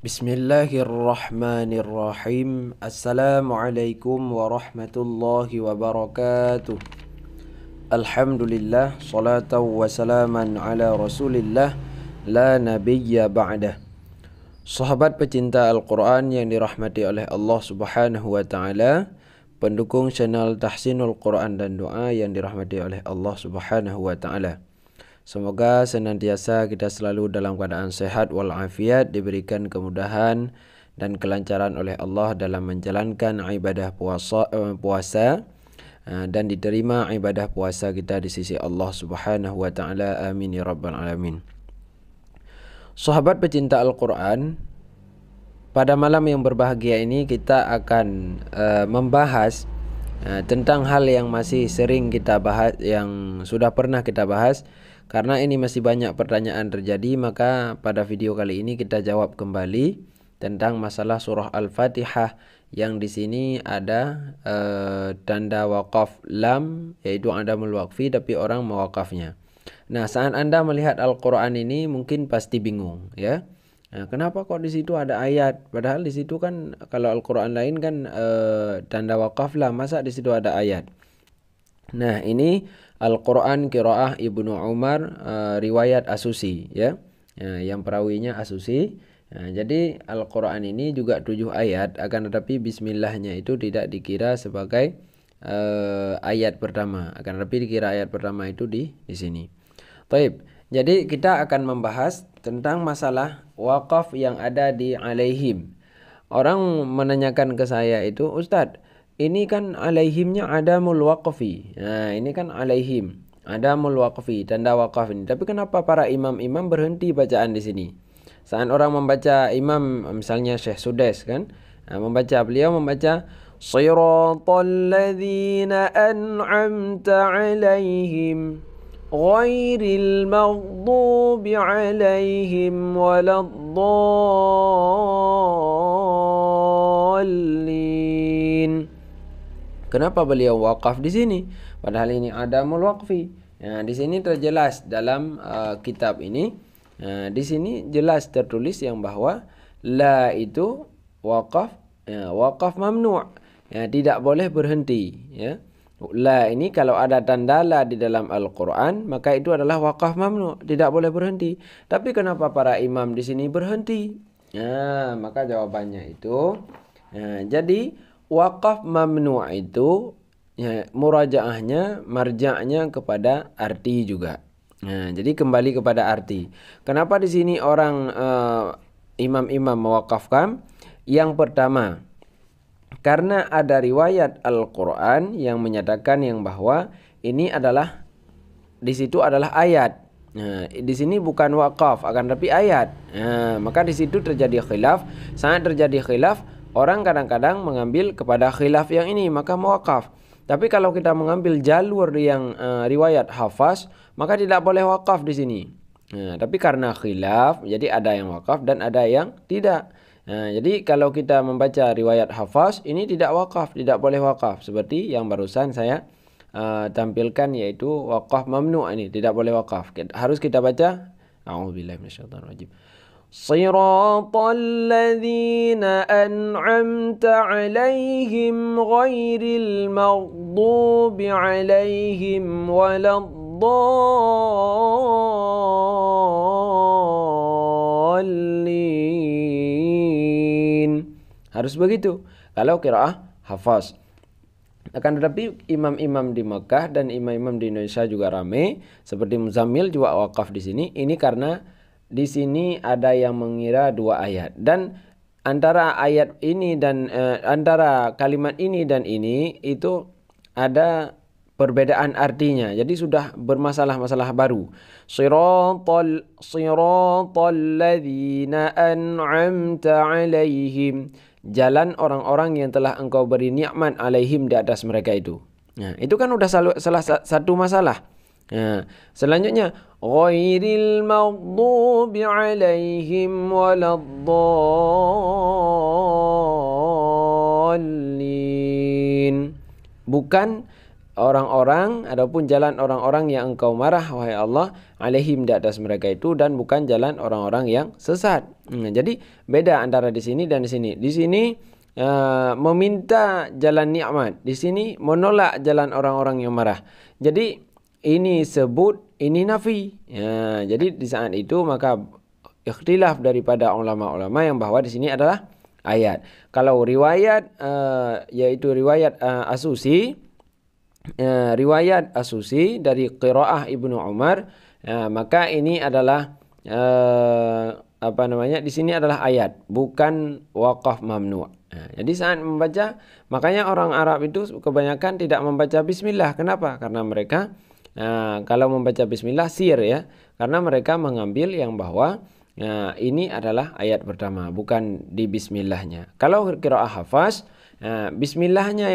Bismillahirrahmanirrahim. Assalamualaikum warahmatullahi wabarakatuh. Alhamdulillah, salatan wa salaman ala rasulillah, la nabiyya ba'dah. Sahabat pecinta Al-Quran yang dirahmati oleh Allah subhanahu wa ta'ala, pendukung channel Tahsinul Quran dan Doa yang dirahmati oleh Allah subhanahu wa ta'ala, semoga senantiasa kita selalu dalam keadaan sehat walafiat, diberikan kemudahan dan kelancaran oleh Allah dalam menjalankan ibadah puasa dan diterima ibadah puasa kita di sisi Allah Subhanahu wa taala. Amin ya rabbal alamin. Sahabat pecinta Al-Qur'an, pada malam yang berbahagia ini kita akan membahas tentang hal yang masih sering kita bahas, yang sudah pernah kita bahas. Karena ini masih banyak pertanyaan terjadi, maka pada video kali ini kita jawab kembali tentang masalah surah Al-Fatihah yang di sini ada tanda waqaf lam, yaitu adamul waqfi, tapi orang mewakafnya. Nah, saat Anda melihat Al-Qur'an ini mungkin pasti bingung, ya. Nah, kenapa kok di situ ada ayat? Padahal di situ kan kalau Al-Qur'an lain kan tanda waqaf lam, masa di situ ada ayat? Nah, ini Al-Quran Qiraah Ibnu Umar, riwayat Asusi, ya. Yang perawinya Asusi. Jadi Al-Quran ini juga 7 ayat, akan tetapi bismillahnya itu tidak dikira sebagai ayat pertama, akan tetapi dikira ayat pertama itu di sini. Baik. Jadi kita akan membahas tentang masalah wakaf yang ada di alaihim. Orang menanyakan ke saya itu, Ustadz, ini kan alaihimnya adamul waqfi. Nah, ini kan alaihim, adamul waqfi, tanda wakaf ini. Tapi kenapa para imam-imam berhenti bacaan di sini? Saat orang membaca imam, misalnya Syekh Sudes kan, beliau membaca Shiratal ladzina an'amta alaihim ghairil maghdubi alaihim waladdallin. Kenapa beliau wakaf di sini? Padahal ini adamul waqfi. Nah, di sini terjelas dalam kitab ini. Di sini jelas tertulis yang bahwa la itu wakaf, wakaf mamnu'. Tidak boleh berhenti. Ya. La ini kalau ada tanda la di dalam Al-Quran, maka itu adalah wakaf mamnu', tidak boleh berhenti. Tapi kenapa para imam di sini berhenti? Maka jawabannya itu, jadi wakaf mamnu' itu murajaahnya, marja'nya kepada arti juga. Jadi kembali kepada arti. Kenapa di sini orang imam-imam mewakafkan? Yang pertama, karena ada riwayat Al-Quran yang menyatakan yang bahwa ini adalah, di situ adalah ayat. Di sini bukan wakaf, akan tapi ayat. Maka di situ terjadi khilaf. Sangat terjadi khilaf. Orang kadang-kadang mengambil kepada khilaf yang ini, maka mewakaf. Tapi kalau kita mengambil jalur yang riwayat Hafaz, maka tidak boleh wakaf di sini. Tapi karena khilaf, jadi ada yang wakaf dan ada yang tidak. Jadi kalau kita membaca riwayat Hafaz, ini tidak wakaf, tidak boleh wakaf. Seperti yang barusan saya tampilkan, yaitu wakaf mamnu', ini tidak boleh wakaf. Harus kita baca a'udzubillahi minasyaitonir rajim. Shiratal ladzina an'amta 'alaihim ghairil maghdubi 'alaihim waladdallin. Harus begitu kalau qiraah Hafaz. Akan tetapi imam-imam di Mekah dan imam-imam di Indonesia juga ramai, seperti Muzammil juga wakaf di sini. Ini karena di sini ada yang mengira 2 ayat, dan antara ayat ini dan antara kalimat ini dan ini itu ada perbedaan artinya. Jadi sudah bermasalah-masalah baru. Shiratal ladzina an'amta 'alaihim, jalan orang-orang yang telah engkau beri nikmat alaihim, di atas mereka itu. Nah, itu kan udah salah satu masalah. Selanjutnya ghairil maghdubi 'alaihim waladdallin, bukan orang-orang ataupun jalan orang-orang yang engkau marah wahai Allah alaihim di atas mereka itu, dan bukan jalan orang-orang yang sesat. Jadi beda antara di sini dan di sini. Di sini meminta jalan nikmat, di sini menolak jalan orang-orang yang marah. Jadi ini sebut, ini nafi. Jadi di saat itu maka ikhtilaf daripada ulama-ulama yang bahwa di sini adalah ayat. Kalau riwayat yaitu riwayat Asusi, riwayat Asusi dari qiraah Ibnu Umar, maka ini adalah di sini adalah ayat, bukan waqaf mamnu'. Jadi saat membaca, makanya orang Arab itu kebanyakan tidak membaca bismillah. Kenapa? Karena mereka kalau membaca bismillah sir ya, karena mereka mengambil yang bahwa ini adalah ayat pertama, bukan di bismillahnya. Kalau qiraah Hafs, bismillahnya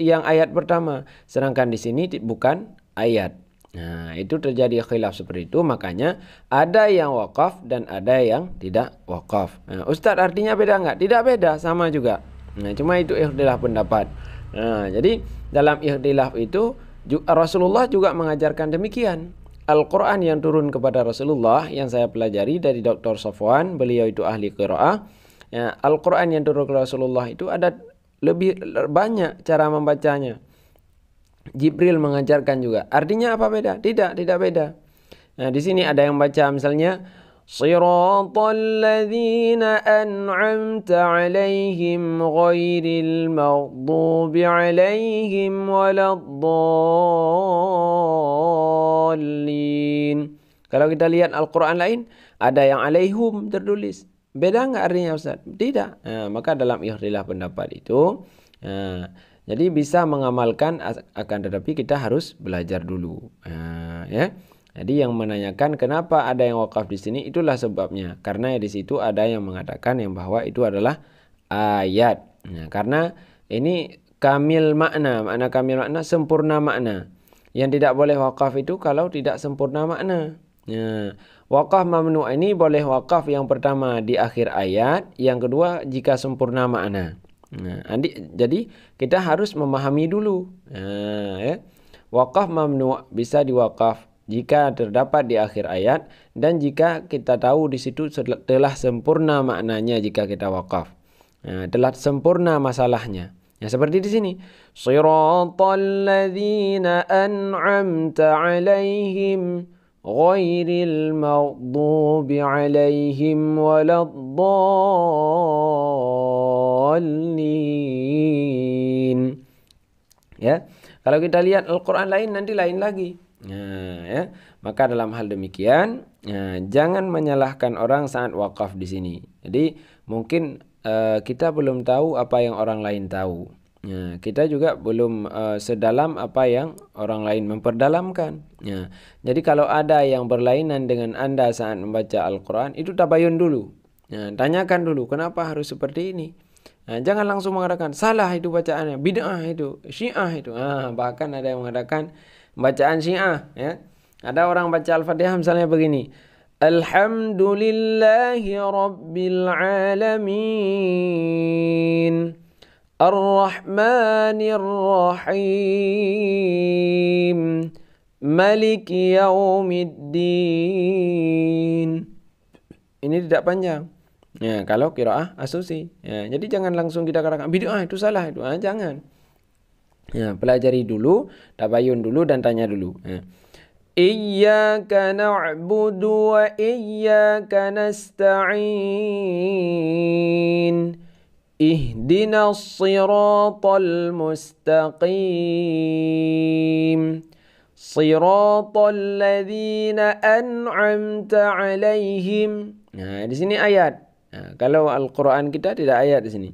yang ayat pertama, sedangkan di sini bukan ayat. Itu terjadi khilaf seperti itu, makanya ada yang wakaf dan ada yang tidak wakaf. Ustadz, artinya beda enggak? Tidak beda, sama juga. Cuma itu ikhtilaf pendapat. Jadi dalam ikhtilaf itu Rasulullah juga mengajarkan demikian. Al-Quran yang turun kepada Rasulullah yang saya pelajari dari Dr. Safwan, beliau itu ahli qiraah. Al-Quran yang turun kepada Rasulullah itu ada lebih banyak cara membacanya. Jibril mengajarkan juga. Artinya apa beda? Tidak beda. Nah, di sini ada yang baca misalnya Shiratal ladzina an'amta 'alaihim ghairil maghdubi 'alaihim waladdallin. Kalau kita lihat Al-Qur'an lain, ada yang 'alaihum tertulis. Beda enggak artinya, Ustaz? Tidak. Maka dalam ikhtilaf pendapat itu jadi bisa mengamalkan, akan tetapi kita harus belajar dulu. Ya. Jadi yang menanyakan kenapa ada yang wakaf di sini, itulah sebabnya. Karena di situ ada yang mengatakan yang bahwa itu adalah ayat. Karena ini kamil makna, makna kamil makna, sempurna makna. Yang tidak boleh wakaf itu kalau tidak sempurna makna. Wakaf mamnu' ini boleh wakaf yang pertama di akhir ayat, yang kedua jika sempurna makna. Jadi kita harus memahami dulu. Ya. Wakaf mamnu' bisa diwakaf jika terdapat di akhir ayat, dan jika kita tahu di situ telah sempurna maknanya jika kita wakaf. Telah sempurna masalahnya. Ya, seperti di sini. Shiratal ladzina an'amta 'alaihim ghairil maghdubi 'alaihim waladdallin. Ya, kalau kita lihat Al-Qur'an lain nanti lain lagi. Ya, maka dalam hal demikian jangan menyalahkan orang saat wakaf di sini. Jadi mungkin kita belum tahu apa yang orang lain tahu. Kita juga belum sedalam apa yang orang lain memperdalamkan. Jadi kalau ada yang berlainan dengan Anda saat membaca Al-Quran, itu tabayun dulu. Tanyakan dulu kenapa harus seperti ini. Jangan langsung mengatakan salah itu bacaannya, bid'ah itu, syiah itu. Bahkan ada yang mengatakan bacaan syiah. Ya. Ada orang baca Al-Fatihah misalnya begini. Alhamdulillahi Rabbil Alamin Ar-Rahmanir Rahim Maliki Yaumiddin. Ini tidak panjang. Ya, kalau qiraah Asusi. Ya, jadi jangan langsung kita katakan bid'ah itu salah itu. Jangan. Ya, pelajari dulu, tabayun dulu dan tanya dulu. Ya. Iyyaka na'budu wa iyyaka nasta'in. Ihdinas siratal mustaqim. Siratal ladzina an'amta 'alaihim. Nah, di sini ayat. Nah, kalau Al-Qur'an kita tidak ayat di sini.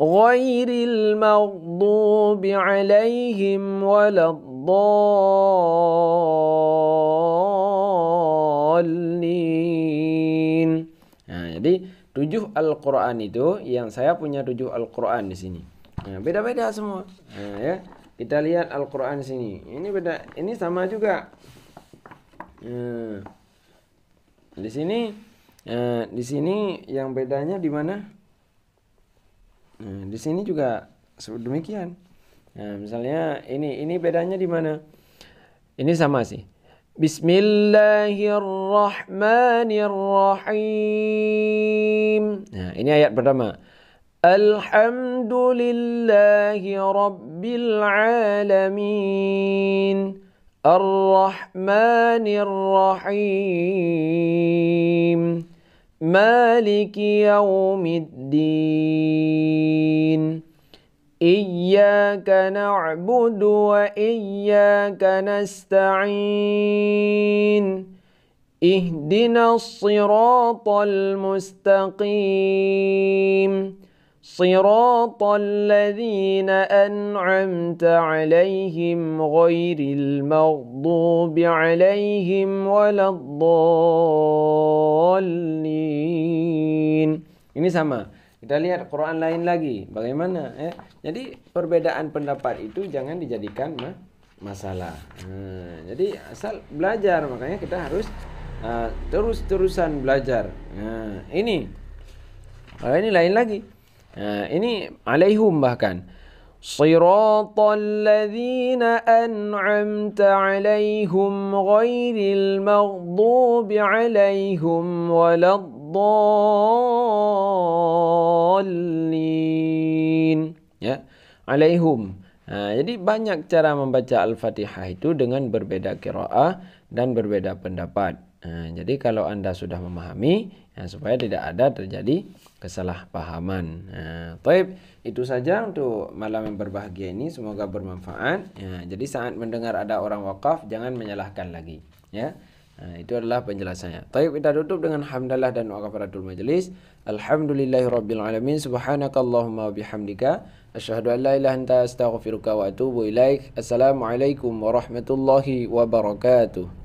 Ghairil maghdubi 'alaihim waladdallin. Nah, jadi 7 Al-Qur'an itu yang saya punya 7 Al-Qur'an di sini. Nah, beda-beda semua. Nah, ya. Kita lihat Al-Qur'an di sini. Ini beda, ini sama juga. Di sini yang bedanya di mana? Di sini juga demikian. Nah, misalnya ini bedanya di mana? Ini sama sih. Bismillahirrahmanirrahim. Nah, ini ayat pertama. Alhamdulillahi Rabbil Alamin. Ar-Rahmanir-Rahim. Maliki Yawmiddin. Iyyaka na'budu wa iyyaka nasta'in. Ihdinas siratal mustaqim. Siratal ladzina an'amta 'alaihim ghairil maghdubi 'alaihim waladdallin. Ini sama. Kita lihat Quran lain lagi. Bagaimana? Jadi perbedaan pendapat itu jangan dijadikan masalah. Jadi asal belajar, makanya kita harus terus-terusan belajar. Ini lain lagi. Ini alaihum bahkan. Siratal ladzina an'amta 'alaihim ghairil maghdubi 'alaihim waladdallin. Ya, alaihum. Jadi banyak cara membaca Al-Fatihah itu dengan berbeda qiraah dan berbeda pendapat. Jadi kalau Anda sudah memahami, supaya tidak ada terjadi kesalahpahaman. Taib, itu saja untuk malam yang berbahagia ini. Semoga bermanfaat. Jadi saat mendengar ada orang wakaf, jangan menyalahkan lagi. Ya. Itu adalah penjelasannya. Taib, kita tutup dengan hamdalah dan waqafaratul majlis. Alhamdulillahirabbil alamin. Subhanakallahumma wa bihamdika asyhadu an la ilaha illa anta astaghfiruka wa atubu ilaik. Assalamualaikum warahmatullahi wabarakatuh.